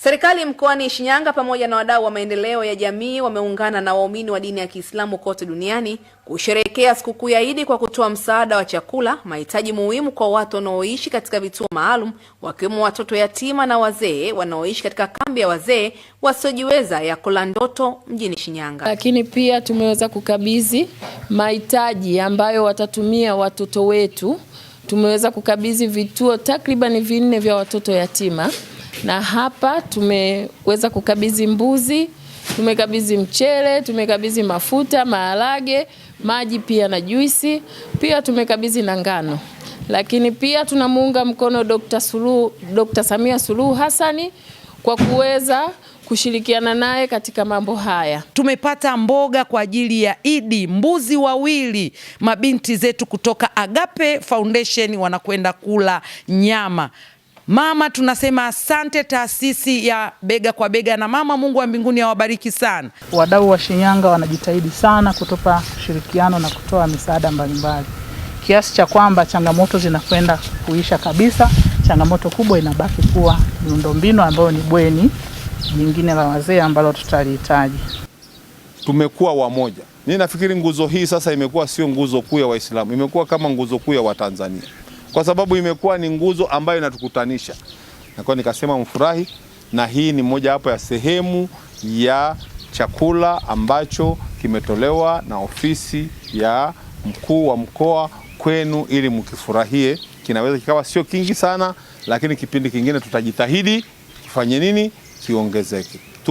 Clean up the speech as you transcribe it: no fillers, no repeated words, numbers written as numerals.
Serikali mkoani Shinyanga pamoja na wadau wa maendeleo ya jamii wameungana na waumini wa dini ya Kiislamu kote duniani kusherehekea sikukuu ya Eid kwa kutoa msaada wa chakula, mahitaji muhimu kwa watu wanaoishi katika vituo maalum, wakiwemo watoto yatima na wazee wanaoishi katika kambi ya wazee wasiojiweza ya Kolandoto mjini Shinyanga. Lakini pia tumeweza kukabidhi mahitaji ambayo watatumia watoto wetu. Tumeweza kukabidhi vituo takriban 4 vya watoto yatima. Na hapa tumeweza kukabidhi mbuzi, tumekabidhi mchele, tumekabidhi mafuta, maharage, maji pia na juisi, pia tumekabidhi na ngano. Lakini pia tunamuunga mkono Dr. Samia Suluhu Hassani kwa kuweza kushirikiana naye katika mambo haya. Tumepata mboga kwa ajili ya Eid, mbuzi 2, mabinti zetu kutoka Agape Foundation wanakwenda kula nyama. Mama, tunasema asante taasisi ya Bega kwa Bega, na mama, Mungu wa mbinguni awabariki sana. Wadau wa Shinyanga wanajitahidi sana kutupa ushirikiano na kutoa misaada mbalimbali, kiasi cha kwamba changamoto zinakwenda kuisha kabisa. Changamoto kubwa inabaki kuwa miundombinu ambayo ni bweni jingine la wazee ambalo tutalihitaji. Tumekuwa wamoja. Mimi nafikiri nguzo hii sasa imekuwa sio nguzo kuu ya Waislamu, imekuwa kama nguzo kuu ya Watanzania, kwa sababu imekuwa ni nguzo ambayo inatukutanisha. Na kwa nikasema mfurahi, na hii ni moja hapo ya sehemu ya chakula ambacho kimetolewa na ofisi ya mkuu wa mkoa kwenu ili mkifurahie. Kinaweza kikawa sio kingi sana, lakini kipindi kingine tutajitahidi kifanye nini, kiongezeke.